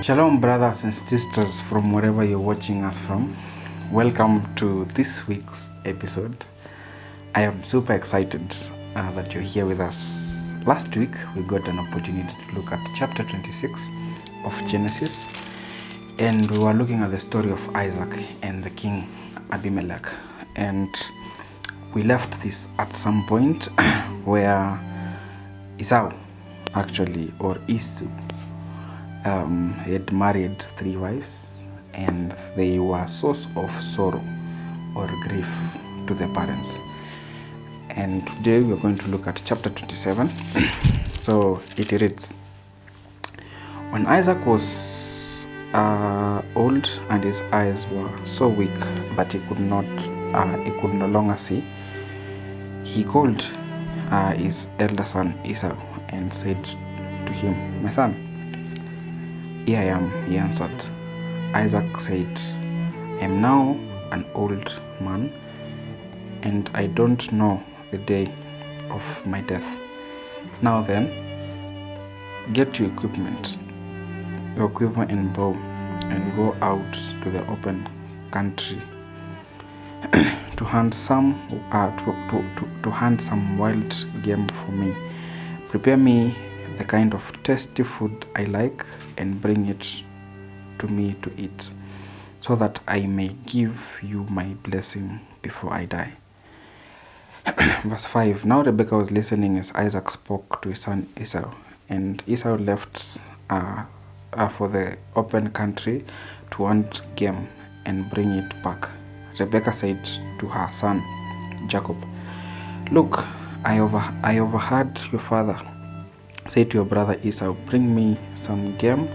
Shalom, brothers and sisters, from wherever you're watching us from. Welcome to this week's episode. I am super excited that you're here with us. Last week, we got an opportunity to look at chapter 26 of Genesis, and we were looking at the story of Isaac and the king Abimelech. And we left this at some point where Esau, he had married 3 wives, and they were a source of sorrow or grief to the parents. And today we're going to look at chapter 27. So it reads, when Isaac was old and his eyes were so weak that he could no longer see, he called his elder son Esau and said to him, "My son." "Here I am," he answered. Isaac said, "I am now an old man, and I don't know the day of my death. Now then, get your equipment and bow, and go out to the open country to hunt some wild game for me. Prepare me the kind of tasty food I like and bring it to me to eat, so that I may give you my blessing before I die." Verse 5. Now Rebekah was listening as Isaac spoke to his son Esau, and Esau left for the open country to hunt game and bring it back. Rebekah said to her son Jacob, "Look, I overheard your father say to your brother Esau, bring me some game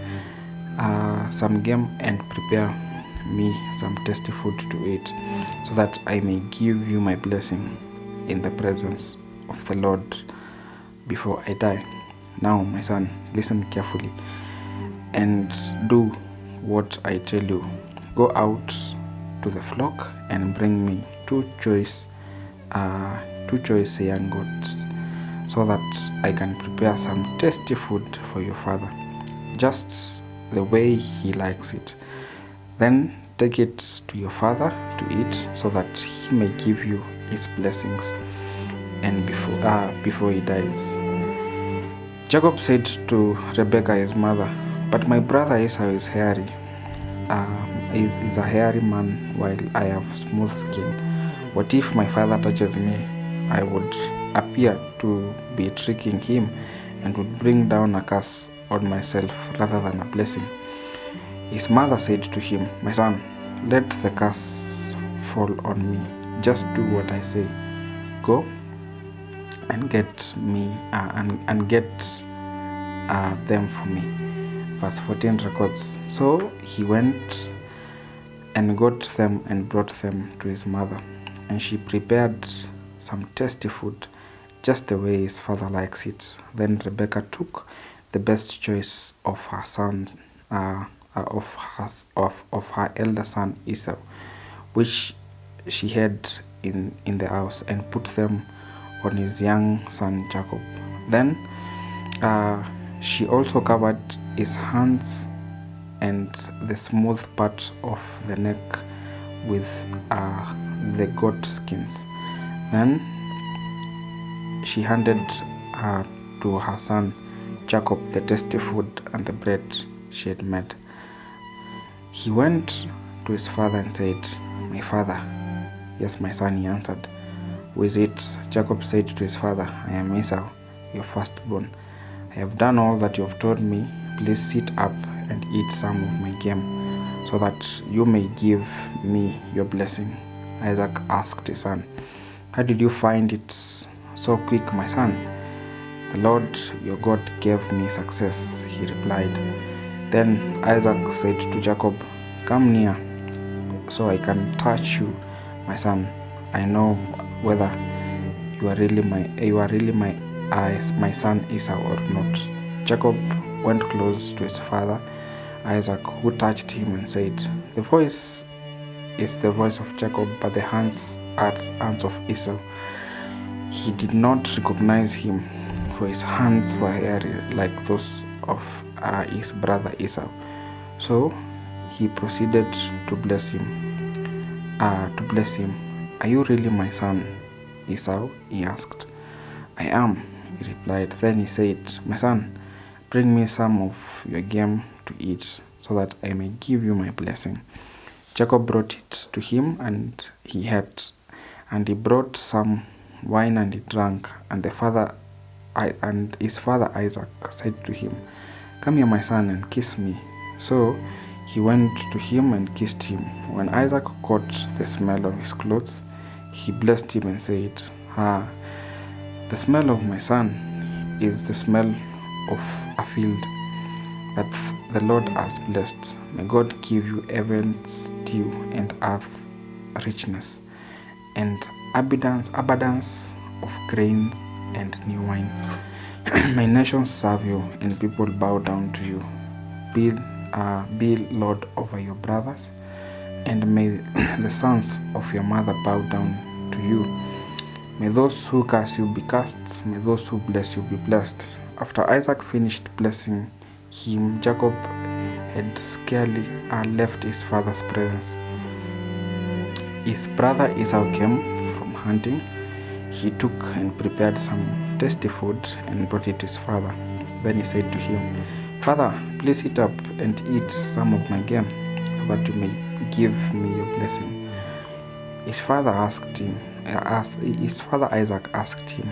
and prepare me some tasty food to eat, so that I may give you my blessing in the presence of the Lord before I die. Now, my son, listen carefully and do what I tell you. Go out to the flock and bring me two choice young goats, so that I can prepare some tasty food for your father, just the way he likes it. Then take it to your father to eat, so that he may give you his blessings and before he dies." Jacob said to Rebekah his mother, "But my brother Esau is hairy. Is a hairy man, while I have smooth skin. What if my father touches me? I would appear to be tricking him and would bring down a curse on myself rather than a blessing." His mother said to him, "My son, let the curse fall on me. Just do what I say. Go and get them for me." Verse 14 records, so he went and got them and brought them to his mother, and she prepared some tasty food, just the way his father likes it. Then Rebekah took the best choice of her son, of her elder son Esau, which she had in the house, and put them on his young son Jacob. Then she also covered his hands and the smooth part of the neck with the goat skins. Then she handed to her son Jacob the tasty food and the bread she had made. He went to his father and said, "My father." "Yes, my son," he answered. "Who is it?" Jacob said to his father, "I am Esau, your firstborn. I have done all that you have told me. Please sit up and eat some of my game, so that you may give me your blessing." Isaac asked his son, "How did you find it so quick, my son?" "The Lord your God gave me success," he replied. Then Isaac said to Jacob, "Come near, so I can touch you, my son. I know whether you are really my son Esau or not." Jacob went close to his father Isaac, who touched him and said, "The voice is the voice of Jacob, but the hands are hands of Esau." He did not recognize him, for his hands were hairy like those of his brother Esau. So he proceeded to bless him. Are you really my son, Esau? He asked. I am, he replied. Then he said, my son, bring me some of your game to eat, so that I may give you my blessing. Jacob brought it to him, and he ate. And he brought some wine, and he drank. And his father Isaac said to him, come here, my son, and kiss me. So he went to him and kissed him. When Isaac caught the smell of his clothes, he blessed him and said, the smell of my son is the smell of a field that the Lord has blessed. May God give you heaven's dew and earth's richness, and abundance of grain and new wine. May nations serve you, and people bow down to you. Be Lord over your brothers, and may the sons of your mother bow down to you. May those who curse you be cursed, may those who bless you be blessed. After Isaac finished blessing him, Jacob had scarcely left his father's presence. His brother Esau came from hunting. He took and prepared some tasty food and brought it to his father. Then he said to him, Father, please sit up and eat some of my game, so that you may give me your blessing. His father Isaac asked him,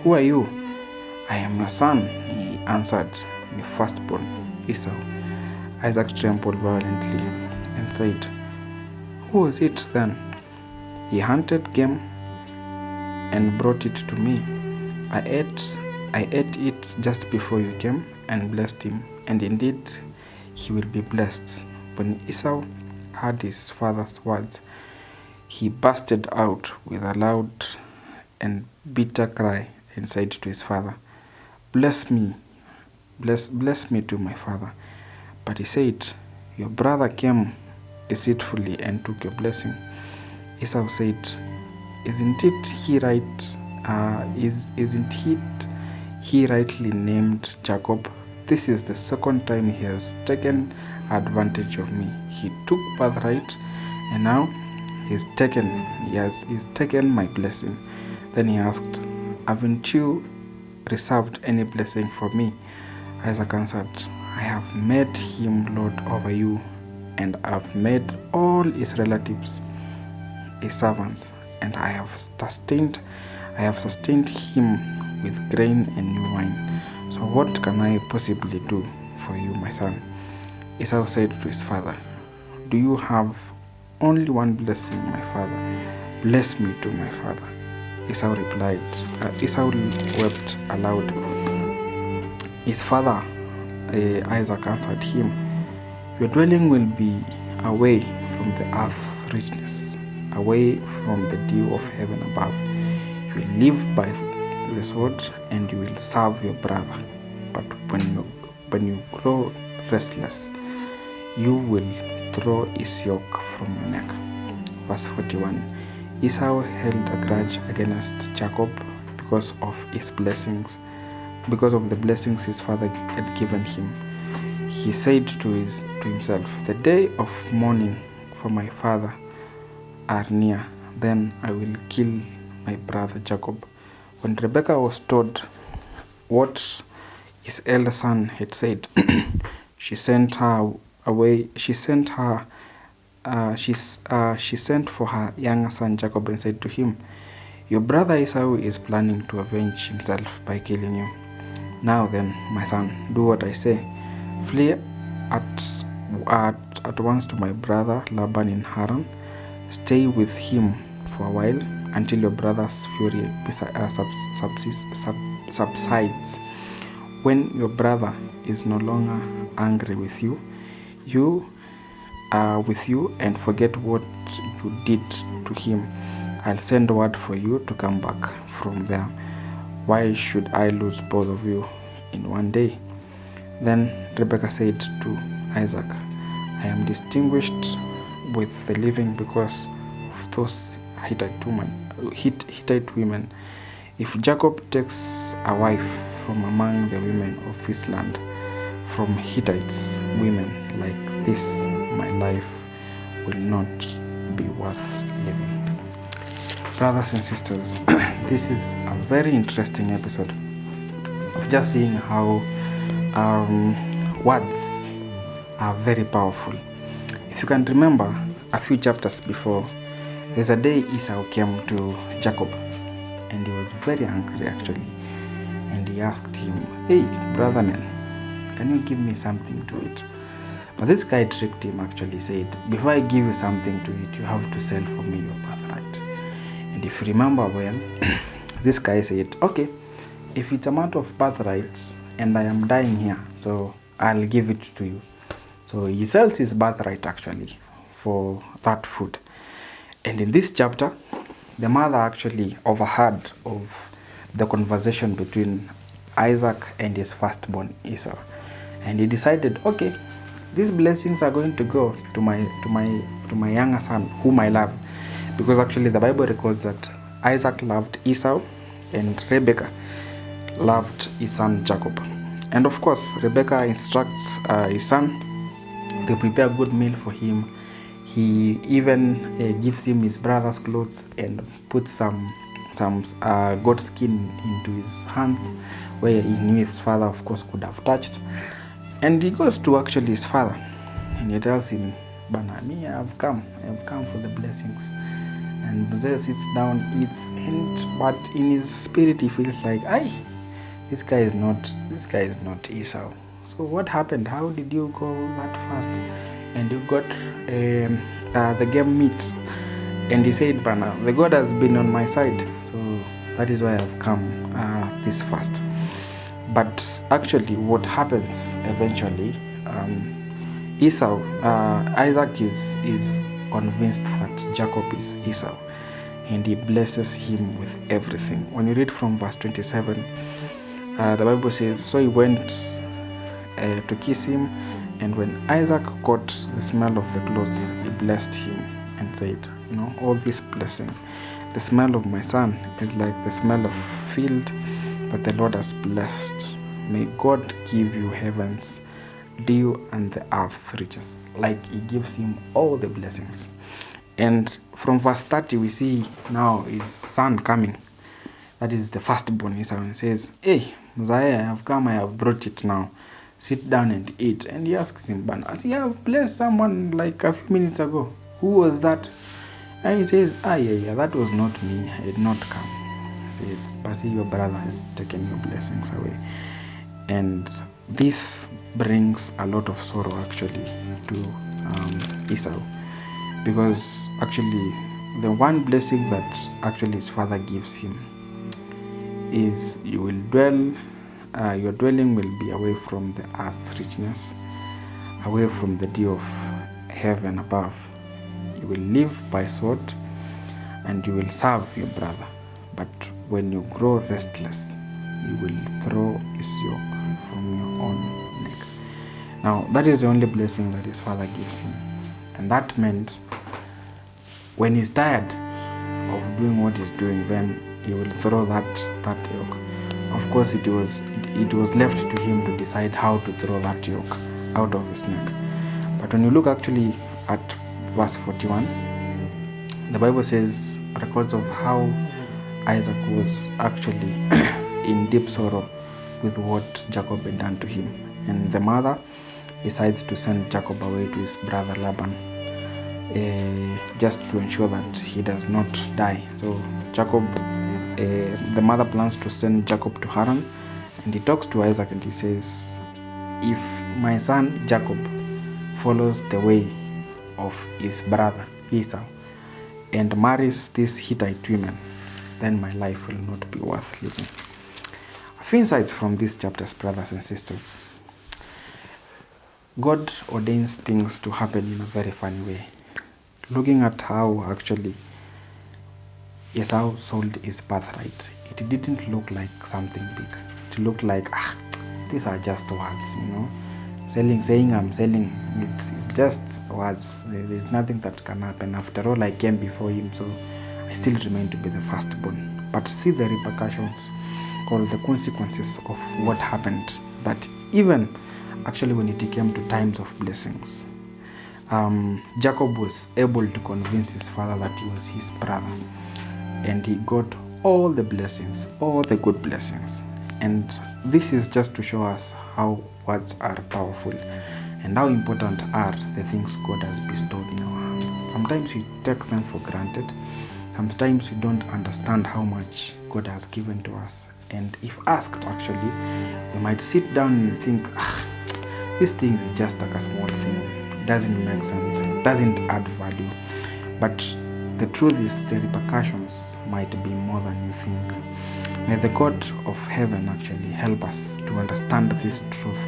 who are you? I am your son, he answered, your firstborn, Esau. Isaac trembled violently and said, who is it then? He hunted game and brought it to me. I ate it just before you came and blessed him, and indeed he will be blessed. When Esau heard his father's words, he bursted out with a loud and bitter cry and said to his father, bless me to my father. But he said, your brother came deceitfully and took your blessing. Esau said, isn't it he rightly named Jacob? This is the second time he has taken advantage of me. He took birthright, and now he's taken my blessing. Then he asked, haven't you reserved any blessing for me? Isaac answered, I have made him lord over you, and I have made all his relatives his servants, and I have sustained him with grain and new wine. So what can I possibly do for you, my son? Esau said to his father, do you have only one blessing, my father? Bless me to my father. Esau replied. Esau wept aloud. His father Isaac answered him, your dwelling will be away from the earth's richness, away from the dew of heaven above. You will live by the sword, and you will serve your brother. But when you grow restless, you will throw his yoke from your neck. Verse 41. Esau held a grudge against Jacob because of the blessings his father had given him. He said to himself, the day of mourning for my father are near. Then I will kill my brother Jacob. When Rebekah was told what his elder son had said, she sent for her younger son Jacob and said to him, your brother Esau is planning to avenge himself by killing you. Now then, my son, do what I say. Flee at once to my brother Laban in Haran. Stay with him for a while until your brother's fury subsides. When your brother is no longer angry with you and forget what you did to him, I'll send word for you to come back from there. Why should I lose both of you in one day? Then Rebekah said to Isaac, I am distinguished with the living because of those Hittite women. If Jacob takes a wife from among the women of this land, from Hittites women like this, my life will not be worth living. Brothers and sisters, this is a very interesting episode of just seeing how words are very powerful. If you can remember a few chapters before, there's a day Esau came to Jacob and he was very angry actually, and he asked him, "Hey brother man, can you give me something to eat?" But this guy tricked him actually, said, "Before I give you something to eat, you have to sell for me your birthright." And if you remember well, this guy said, "Okay, if it's a matter of birthright and I am dying here, so I'll give it to you." So he sells his birthright actually for that food. And in this chapter, the mother actually overheard of the conversation between Isaac and his firstborn Esau. And he decided, okay, these blessings are going to go to my younger son, whom I love. Because actually the Bible records that Isaac loved Esau and Rebekah loved his son Jacob. And of course, Rebekah instructs his son to prepare a good meal for him. He even gives him his brother's clothes and puts some goat skin into his hands, where he knew his father, of course, could have touched. And he goes to actually his father and he tells him, "Bana, me, I have come for the blessings." And Jose sits down, eats, but in his spirit he feels like, this guy is not Esau. So what happened? How did you go that fast? And you got the game meat. And he said, "Bana, the God has been on my side, so that is why I've come this fast." But actually what happens eventually, Isaac is convinced that Jacob is Esau, and he blesses him with everything. When you read from verse 27, the Bible says, "So he went to kiss him, and when Isaac caught the smell of the clothes, he blessed him and said, all this blessing, the smell of my son is like the smell of field that the Lord has blessed. May God give you heavens, dew, and the earth riches." Like he gives him all the blessings. And from verse 30 we see now his son coming. That is the firstborn Esau, and says, "Hey, Messiah, I have come, I have brought it now. Sit down and eat." And he asks him, "But as you have blessed someone like a few minutes ago, who was that?" And he says, yeah, that was not me, I did not come." He says, "But see, your brother has taken your blessings away." And this brings a lot of sorrow actually to Esau, because actually the one blessing that actually his father gives him is, you will dwell, your dwelling will be away from the earth's richness, away from the dew of heaven above. You will live by sword and you will serve your brother. But when you grow restless, you will throw his yoke from your own neck. Now, that is the only blessing that his father gives him. And that meant when he's tired of doing what he's doing, then he will throw that yoke. Of course, it was left to him to decide how to throw that yoke out of his neck. But when you look actually at verse 41, the Bible records of how Isaac was actually in deep sorrow with what Jacob had done to him. And the mother decides to send Jacob away to his brother Laban, just to ensure that he does not die. So the mother plans to send Jacob to Haran, and he talks to Isaac and he says, "If my son Jacob follows the way of his brother Esau and marries these Hittite women, then my life will not be worth living." A few insights from these chapters, brothers and sisters. God ordains things to happen in a very funny way. Looking at how actually Esau sold his birthright, it didn't look like something big. It looked like, these are just words, saying I'm selling, it's just words. There's nothing that can happen. After all, I came before him, so I still remain to be the firstborn. But see the repercussions or the consequences of what happened. That even actually when it came to times of blessings, Jacob was able to convince his father that he was his brother, and he got all the blessings, all the good blessings. And this is just to show us how words are powerful and how important are the things God has bestowed in our hands. Sometimes we take them for granted. Sometimes we don't understand how much God has given to us. And if asked, actually, we might sit down and think, this thing is just like a small thing. It doesn't make sense. It doesn't add value. But the truth is, the repercussions might be more than you think. May the God of heaven actually help us to understand this truth,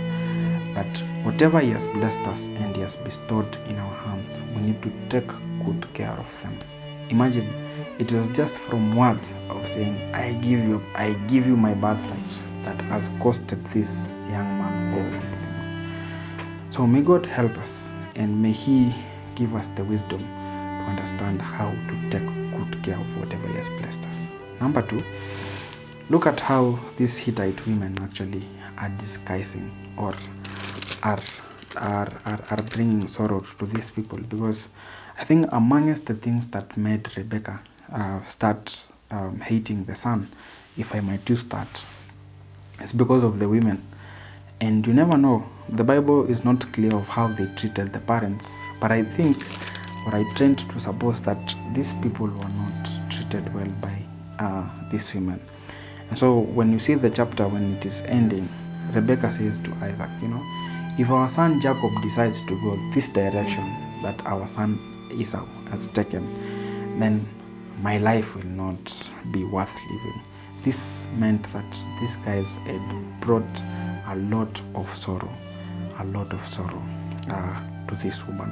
that whatever He has blessed us and He has bestowed in our hands, we need to take good care of them. Imagine, it was just from words of saying, I give you my birthright, that has costed this young man all these things. So may God help us, and may He give us the wisdom to understand how to take good care of whatever He has blessed us. Number 2, look at how these Hittite women actually are disguising or are bringing sorrow to these people, because I think amongst the things that made Rebecca start hating the son, if I might use that, is because of the women. And you never know, the Bible is not clear of how they treated the parents, but I think, or I tend to suppose, that these people were not treated well by these women. And so when you see the chapter, when it is ending, Rebecca says to Isaac, if our son Jacob decides to go this direction that our son Esau has taken, then my life will not be worth living. This meant that these guys had brought a lot of sorrow to this woman.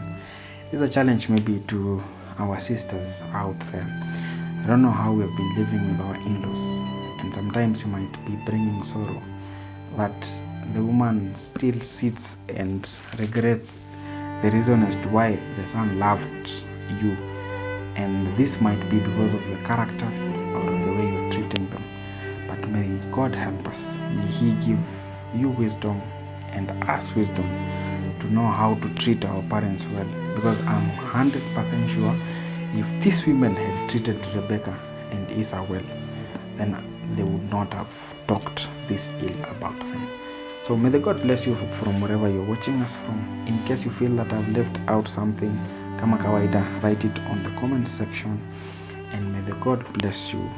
This is a challenge maybe to our sisters out there. I don't know how we have been living with our in-laws, and sometimes you might be bringing sorrow that the woman still sits and regrets the reason as to why the son loved you, and this might be because of your character or the way you're treating them. But may God help us. May He give you wisdom and us wisdom to know how to treat our parents well, because I'm 100% sure if these women had treated Rebecca and Esau well, then they would not have talked this ill about them. So may the God bless you from wherever you're watching us from. In case you feel that I've left out something, kama kawaida, write it on the comment section, and may the God bless you.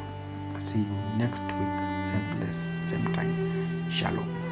See you next week, same place, same time. Shalom.